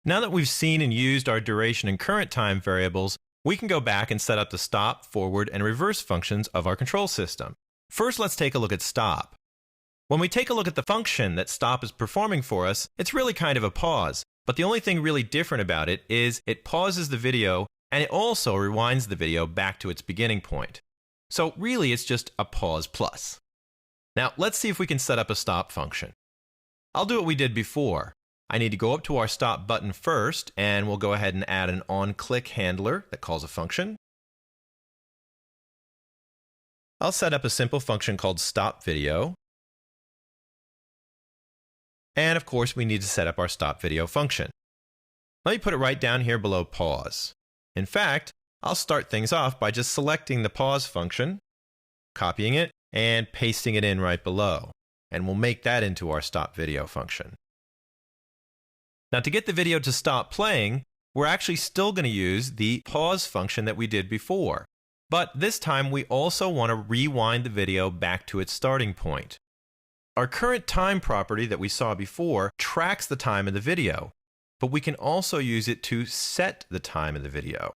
Now that we've seen and used our duration and current time variables, we can go back and set up the stop, forward, and reverse functions of our control system. First, let's take a look at stop. When we take a look at the function that stop is performing for us, it's really kind of a pause, but the only thing really different about it is it pauses the video and it also rewinds the video back to its beginning point. So really, it's just a pause plus. Now, let's see if we can set up a stop function. I'll do what we did before. I need to go up to our stop button first, and we'll go ahead and add an on-click handler that calls a function. I'll set up a simple function called stop video. And of course, we need to set up our stop video function. Let me put it right down here below pause. In fact, I'll start things off by just selecting the pause function, copying it, and pasting it in right below. And we'll make that into our stop video function. Now, to get the video to stop playing, we're actually still going to use the pause function that we did before. But this time, we also want to rewind the video back to its starting point. Our current time property that we saw before tracks the time of the video, but we can also use it to set the time of the video.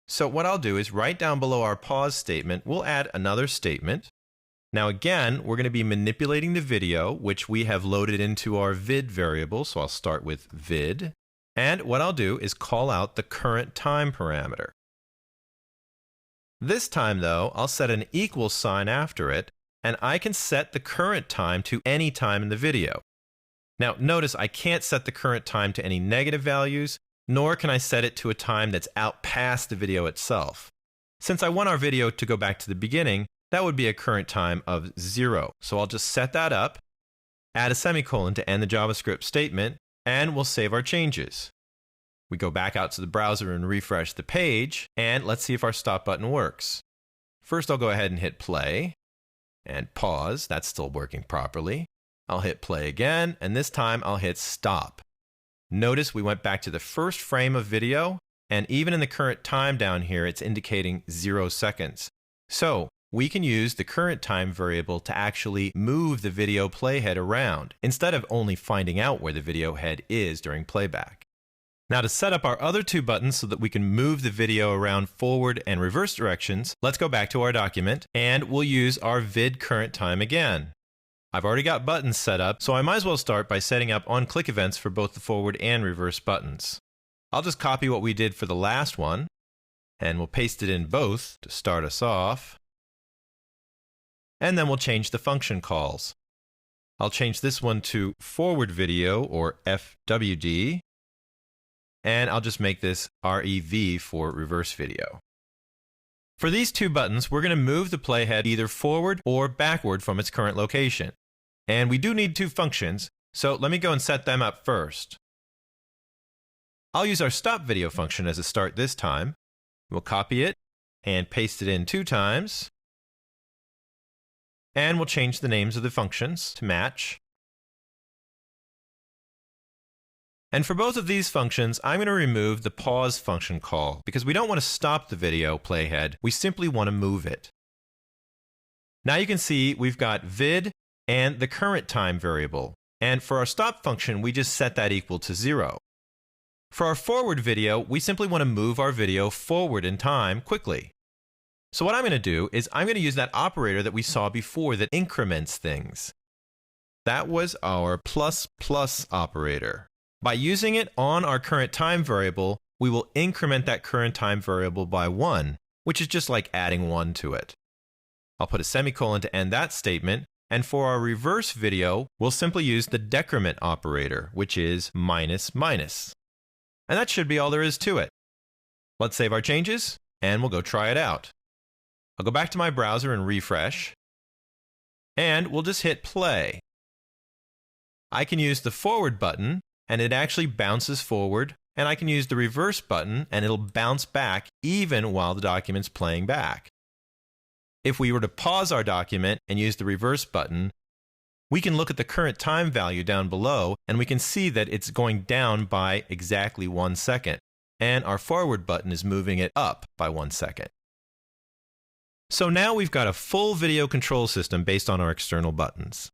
So what I'll do is right down below our pause statement, we'll add another statement. Now again, we're going to be manipulating the video, which we have loaded into our vid variable. So I'll start with vid. And what I'll do is call out the current time parameter. This time though, I'll set an equal sign after it, and I can set the current time to any time in the video. Now notice I can't set the current time to any negative values, nor can I set it to a time that's out past the video itself. Since I want our video to go back to the beginning, that would be a current time of 0. So I'll just set that up, add a semicolon to end the JavaScript statement, and we'll save our changes. We go back out to the browser and refresh the page, and let's see if our stop button works. First, I'll go ahead and hit play and pause. That's still working properly. I'll hit play again, and this time I'll hit stop. Notice we went back to the first frame of video, and even in the current time down here, it's indicating 0 seconds. So we can use the current time variable to actually move the video playhead around, instead of only finding out where the video head is during playback. Now to set up our other two buttons so that we can move the video around forward and reverse directions, let's go back to our document and we'll use our vid current time again. I've already got buttons set up, so I might as well start by setting up on-click events for both the forward and reverse buttons. I'll just copy what we did for the last one, and we'll paste it in both to start us off. And then we'll change the function calls. I'll change this one to forward video, or FWD, and I'll just make this REV for reverse video. For these two buttons, we're going to move the playhead either forward or backward from its current location. And we do need two functions, so let me go and set them up first. I'll use our stop video function as a start this time. We'll copy it and paste it in 2 times. And we'll change the names of the functions to match. And for both of these functions, I'm going to remove the pause function call because we don't want to stop the video playhead. We simply want to move it. Now you can see we've got vid and the current time variable. And for our stop function, we just set that equal to 0. For our forward video, we simply want to move our video forward in time quickly. So what I'm going to do is I'm going to use that operator that we saw before that increments things. That was our plus plus operator. By using it on our current time variable, we will increment that current time variable by 1, which is just like adding 1 to it. I'll put a semicolon to end that statement, and for our reverse video, we'll simply use the decrement operator, which is minus minus. And that should be all there is to it. Let's save our changes, and we'll go try it out. I'll go back to my browser and refresh, and we'll just hit play. I can use the forward button, and it actually bounces forward, and I can use the reverse button, and it'll bounce back even while the document's playing back. If we were to pause our document and use the reverse button, we can look at the current time value down below, and we can see that it's going down by exactly 1 second, and our forward button is moving it up by 1 second. So now we've got a full video control system based on our external buttons.